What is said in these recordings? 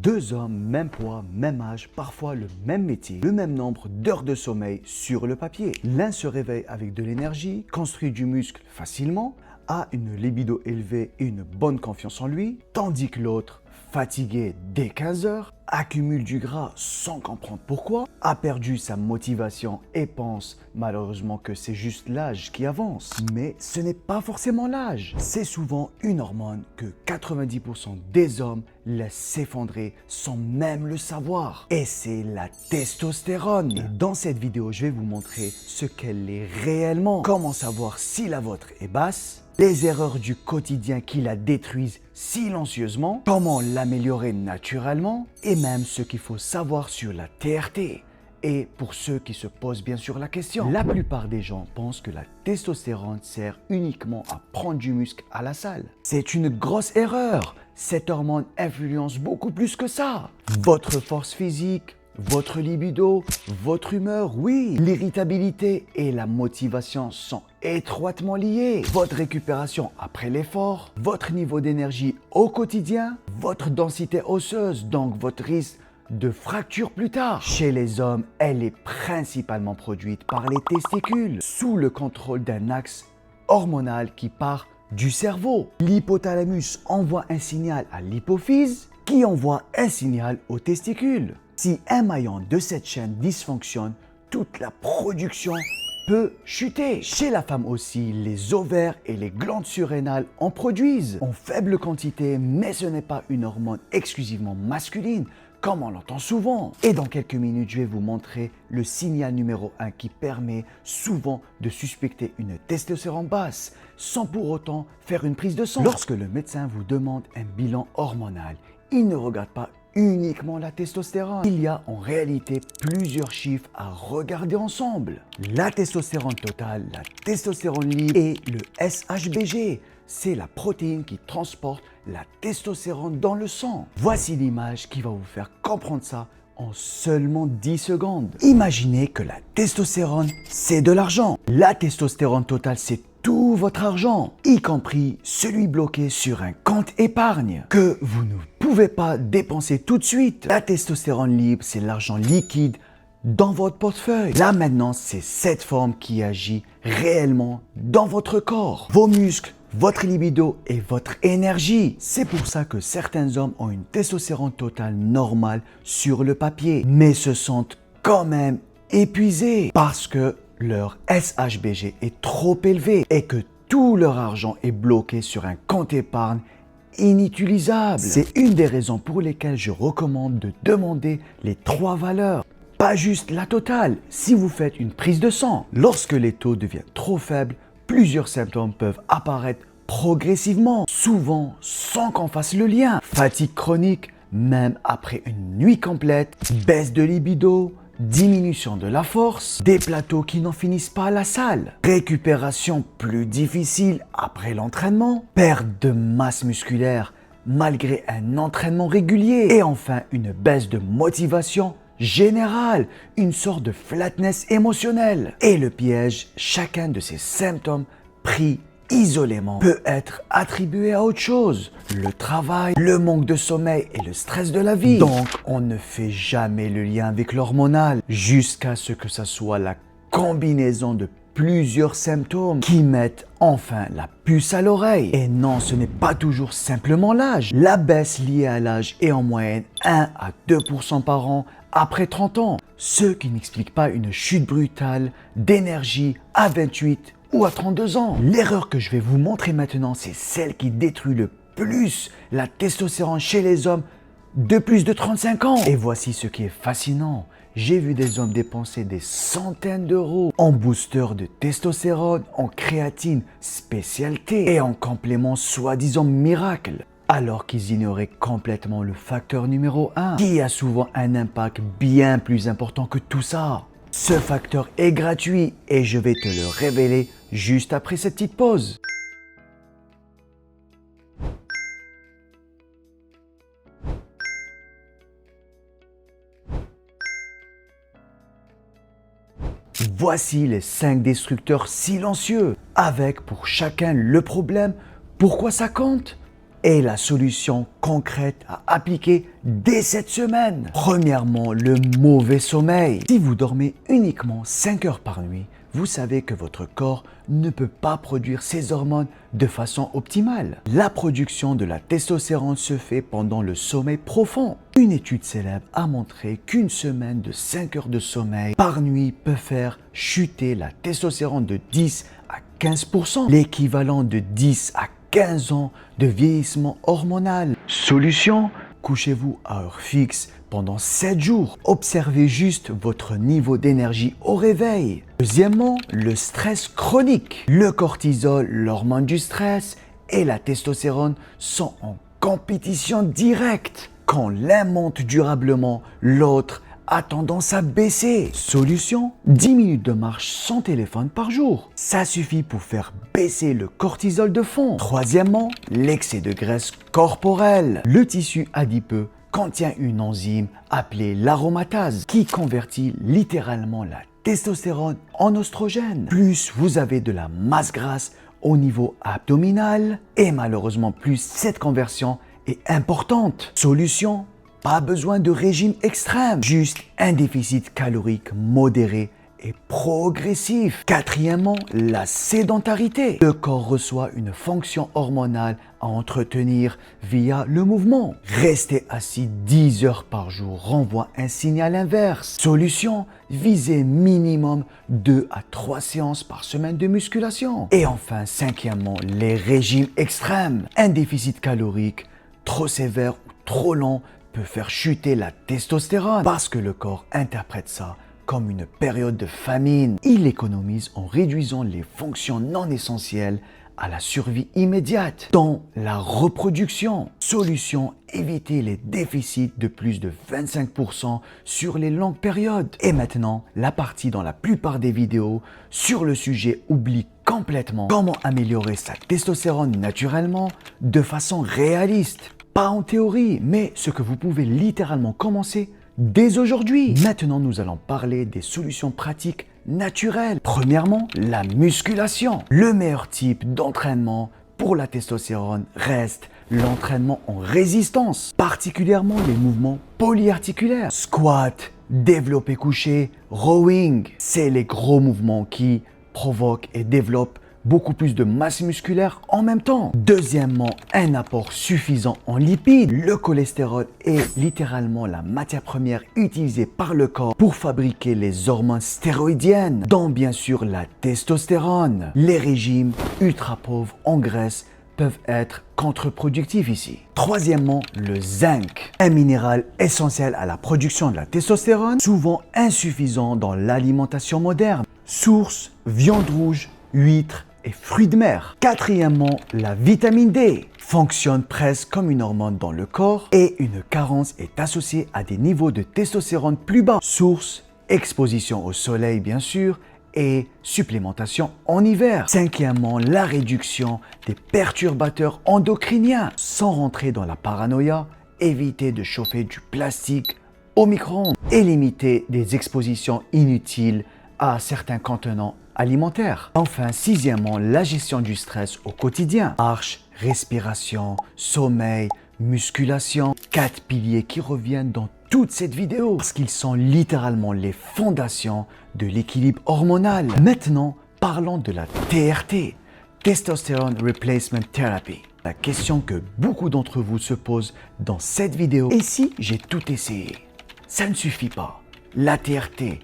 Deux hommes, même poids, même âge, parfois le même métier, le même nombre d'heures de sommeil sur le papier. L'un se réveille avec de l'énergie, construit du muscle facilement, a une libido élevée et une bonne confiance en lui, tandis que l'autre, fatigué dès 15 heures, accumule du gras sans comprendre pourquoi, a perdu sa motivation et pense malheureusement que c'est juste l'âge qui avance. Mais ce n'est pas forcément l'âge, c'est souvent une hormone que 90% des hommes laissent s'effondrer sans même le savoir. Et c'est la testostérone. Et dans cette vidéo, je vais vous montrer ce qu'elle est réellement, comment savoir si la vôtre est basse, les erreurs du quotidien qui la détruisent silencieusement, comment l'améliorer naturellement et même ce qu'il faut savoir sur la TRT. Et pour ceux qui se posent bien sûr la question, la plupart des gens pensent que la testostérone sert uniquement à prendre du muscle à la salle. C'est une grosse erreur. Cette hormone influence beaucoup plus que ça. Votre force physique, votre libido, votre humeur, oui. L'irritabilité et la motivation sont étroitement liées. Votre récupération après l'effort, votre niveau d'énergie au quotidien, votre densité osseuse, donc votre risque de fracture plus tard. Chez les hommes, elle est principalement produite par les testicules, sous le contrôle d'un axe hormonal qui part du cerveau. L'hypothalamus envoie un signal à l'hypophyse, qui envoie un signal aux testicules. Si un maillon de cette chaîne dysfonctionne, toute la production peut chuter. Chez la femme aussi, les ovaires et les glandes surrénales en produisent en faible quantité, mais ce n'est pas une hormone exclusivement masculine, comme on l'entend souvent. Et dans quelques minutes, je vais vous montrer le signal numéro 1 qui permet souvent de suspecter une testostérone basse, sans pour autant faire une prise de sang. Lorsque le médecin vous demande un bilan hormonal, il ne regarde pas uniquement la testostérone. Il y a en réalité plusieurs chiffres à regarder ensemble. La testostérone totale, la testostérone libre et le SHBG. C'est la protéine qui transporte la testostérone dans le sang. Voici l'image qui va vous faire comprendre ça en seulement 10 secondes. Imaginez que la testostérone, c'est de l'argent. La testostérone totale, c'est tout votre argent, y compris celui bloqué sur un compte épargne, que vous ne pouvez pas dépenser tout de suite. La testostérone libre, c'est l'argent liquide dans votre portefeuille. Là maintenant, c'est cette forme qui agit réellement dans votre corps, vos muscles, votre libido et votre énergie. C'est pour ça que certains hommes ont une testostérone totale normale sur le papier, mais se sentent quand même épuisés parce que leur SHBG est trop élevé et que tout leur argent est bloqué sur un compte épargne inutilisable. C'est une des raisons pour lesquelles je recommande de demander les 3 valeurs, pas juste la totale. Si vous faites une prise de sang, lorsque les taux deviennent trop faibles, plusieurs symptômes peuvent apparaître progressivement, souvent sans qu'on fasse le lien. Fatigue chronique, même après une nuit complète, baisse de libido, diminution de la force, des plateaux qui n'en finissent pas à la salle, récupération plus difficile après l'entraînement, perte de masse musculaire malgré un entraînement régulier et enfin une baisse de motivation générale, une sorte de flatness émotionnelle. Et le piège, chacun de ces symptômes pris isolément peut être attribué à autre chose, le travail, le manque de sommeil et le stress de la vie. Donc on ne fait jamais le lien avec l'hormonal jusqu'à ce que ça soit la combinaison de plusieurs symptômes qui mettent enfin la puce à l'oreille. Et non, ce n'est pas toujours simplement l'âge. La baisse liée à l'âge est en moyenne 1 à 2% par an après 30 ans, ce qui n'explique pas une chute brutale d'énergie à 28 ou à 32 ans. L'erreur que je vais vous montrer maintenant, c'est celle qui détruit le plus la testostérone chez les hommes de plus de 35 ans. Et voici ce qui est fascinant. J'ai vu des hommes dépenser des centaines d'euros en booster de testostérone, en créatine spécialité et en complément soi-disant miracle, alors qu'ils ignoraient complètement le facteur numéro 1, qui a souvent un impact bien plus important que tout ça. Ce facteur est gratuit et je vais te le révéler juste après cette petite pause. Voici les 5 destructeurs silencieux, avec pour chacun le problème, pourquoi ça compte, et la solution concrète à appliquer dès cette semaine. Premièrement, le mauvais sommeil. Si vous dormez uniquement 5 heures par nuit, vous savez que votre corps ne peut pas produire ces hormones de façon optimale. La production de la testostérone se fait pendant le sommeil profond. Une étude célèbre a montré qu'une semaine de 5 heures de sommeil par nuit peut faire chuter la testostérone de 10 à 15%, l'équivalent de 10 à 15 ans de vieillissement hormonal. Solution: couchez-vous à heure fixe pendant 7 jours. Observez juste votre niveau d'énergie au réveil. Deuxièmement, le stress chronique. Le cortisol, l'hormone du stress, et la testostérone sont en compétition directe. Quand l'un monte durablement, l'autre a tendance à baisser. Solution: 10 minutes de marche sans téléphone par jour. Ça suffit pour faire baisser le cortisol de fond. Troisièmement, l'excès de graisse corporelle. Le tissu adipeux contient une enzyme appelée l'aromatase qui convertit littéralement la testostérone en oestrogène. Plus vous avez de la masse grasse au niveau abdominal, et malheureusement plus cette conversion est importante. Solution: pas besoin de régime extrême, juste un déficit calorique modéré et progressif. Quatrièmement, la sédentarité. Le corps reçoit une fonction hormonale à entretenir via le mouvement. Rester assis 10 heures par jour renvoie un signal inverse. Solution: visez minimum 2 à 3 séances par semaine de musculation. Et enfin, cinquièmement, les régimes extrêmes. Un déficit calorique trop sévère ou trop long peut faire chuter la testostérone parce que le corps interprète ça comme une période de famine. Il économise en réduisant les fonctions non essentielles à la survie immédiate, dont la reproduction. Solution: évitez les déficits de plus de 25% sur les longues périodes. Et maintenant, la partie dont la plupart des vidéos sur le sujet oublient complètement: comment améliorer sa testostérone naturellement de façon réaliste. Pas en théorie, mais ce que vous pouvez littéralement commencer dès aujourd'hui. Maintenant, nous allons parler des solutions pratiques naturelles. Premièrement, la musculation. Le meilleur type d'entraînement pour la testostérone reste l'entraînement en résistance, particulièrement les mouvements polyarticulaires. Squat, développé couché, rowing, c'est les gros mouvements qui provoquent et développent beaucoup plus de masse musculaire en même temps. Deuxièmement, un apport suffisant en lipides. Le cholestérol est littéralement la matière première utilisée par le corps pour fabriquer les hormones stéroïdiennes, dont bien sûr la testostérone. Les régimes ultra pauvres en graisse peuvent être contre-productifs ici. Troisièmement, le zinc, un minéral essentiel à la production de la testostérone, souvent insuffisant dans l'alimentation moderne. Source: viande rouge, huîtres et fruits de mer. Quatrièmement, la vitamine D fonctionne presque comme une hormone dans le corps et une carence est associée à des niveaux de testostérone plus bas. Source: exposition au soleil bien sûr et supplémentation en hiver. Cinquièmement, la réduction des perturbateurs endocriniens. Sans rentrer dans la paranoïa, évitez de chauffer du plastique au micro-ondes et limitez des expositions inutiles à certains contenants alimentaire. Enfin, sixièmement, la gestion du stress au quotidien. Marche, respiration, sommeil, musculation. 4 piliers qui reviennent dans toute cette vidéo parce qu'ils sont littéralement les fondations de l'équilibre hormonal. Maintenant, parlons de la TRT, Testosterone Replacement Therapy. La question que beaucoup d'entre vous se posent dans cette vidéo: et si j'ai tout essayé? Ça ne suffit pas. La TRT,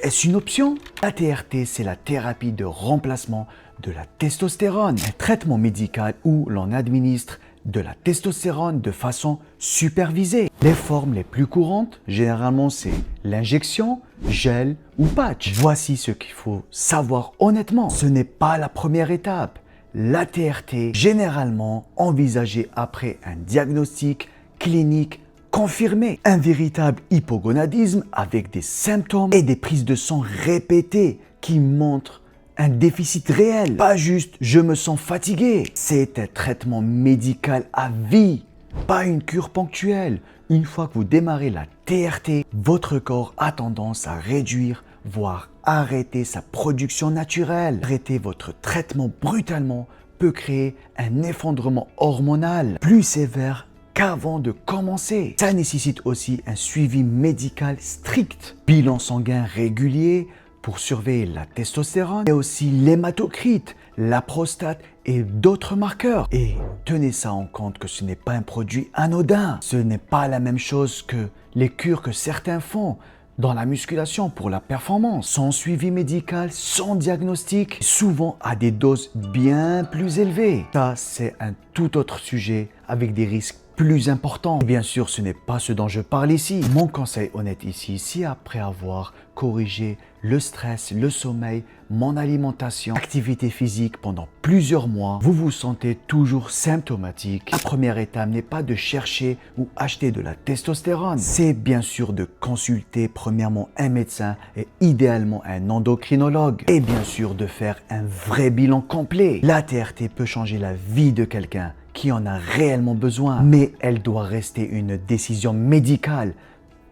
est-ce une option? La TRT, c'est la thérapie de remplacement de la testostérone, un traitement médical où l'on administre de la testostérone de façon supervisée. Les formes les plus courantes, généralement, c'est l'injection, gel ou patch. Voici ce qu'il faut savoir honnêtement. Ce n'est pas la première étape. La TRT, généralement envisagée après un diagnostic clinique confirmé, un véritable hypogonadisme avec des symptômes et des prises de sang répétées qui montrent un déficit réel. Pas juste « je me sens fatigué ». C'est un traitement médical à vie, pas une cure ponctuelle. Une fois que vous démarrez la TRT, votre corps a tendance à réduire, voire arrêter sa production naturelle. Arrêtez votre traitement brutalement peut créer un effondrement hormonal plus sévère qu'avant de commencer. Ça nécessite aussi un suivi médical strict, bilan sanguin régulier pour surveiller la testostérone, et aussi l'hématocrite, la prostate et d'autres marqueurs. Et tenez ça en compte que ce n'est pas un produit anodin. Ce n'est pas la même chose que les cures que certains font dans la musculation pour la performance, sans suivi médical, sans diagnostic, souvent à des doses bien plus élevées. Ça, c'est un tout autre sujet avec des risques plus important. Bien sûr, ce n'est pas ce dont je parle ici. Mon conseil honnête ici, si après avoir corrigé le stress, le sommeil, mon alimentation, activité physique pendant plusieurs mois, vous vous sentez toujours symptomatique, la première étape n'est pas de chercher ou acheter de la testostérone. C'est bien sûr de consulter premièrement un médecin et idéalement un endocrinologue. Et bien sûr de faire un vrai bilan complet. La TRT peut changer la vie de quelqu'un qui en a réellement besoin, mais elle doit rester une décision médicale,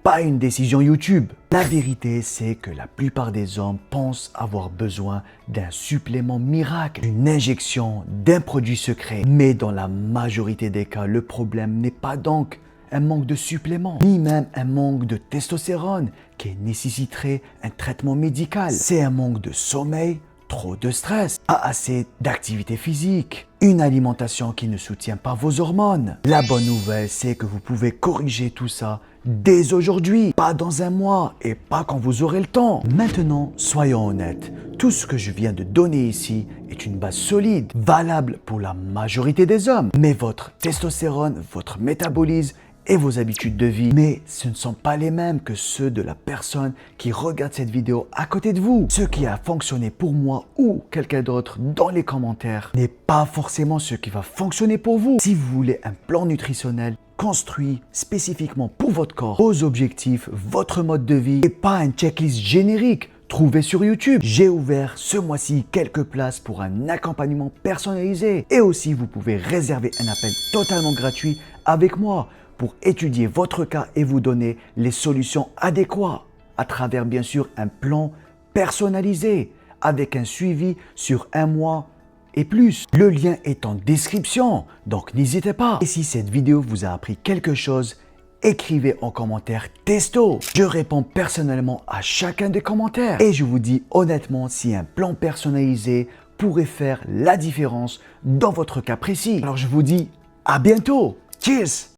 pas une décision YouTube. La vérité, c'est que la plupart des hommes pensent avoir besoin d'un supplément miracle, d'une injection, d'un produit secret. Mais dans la majorité des cas, le problème n'est pas donc un manque de supplément, ni même un manque de testostérone qui nécessiterait un traitement médical. C'est un manque de sommeil, trop de stress, pas assez d'activité physique, une alimentation qui ne soutient pas vos hormones. La bonne nouvelle, c'est que vous pouvez corriger tout ça dès aujourd'hui, pas dans un mois et pas quand vous aurez le temps. Maintenant, soyons honnêtes, tout ce que je viens de donner ici est une base solide, valable pour la majorité des hommes. Mais votre testostérone, votre métabolisme et vos habitudes de vie, mais ce ne sont pas les mêmes que ceux de la personne qui regarde cette vidéo à côté de vous. Ce qui a fonctionné pour moi ou quelqu'un d'autre dans les commentaires n'est pas forcément ce qui va fonctionner pour vous. Si vous voulez un plan nutritionnel construit spécifiquement pour votre corps, vos objectifs, votre mode de vie et pas un checklist générique trouvé sur YouTube. J'ai ouvert ce mois-ci quelques places pour un accompagnement personnalisé et aussi vous pouvez réserver un appel totalement gratuit avec moi pour étudier votre cas et vous donner les solutions adéquates à travers bien sûr un plan personnalisé avec un suivi sur un mois et plus. Le lien est en description, donc n'hésitez pas. Et si cette vidéo vous a appris quelque chose, écrivez en commentaire testo. Je réponds personnellement à chacun des commentaires et je vous dis honnêtement si un plan personnalisé pourrait faire la différence dans votre cas précis. Alors je vous dis à bientôt. Cheers!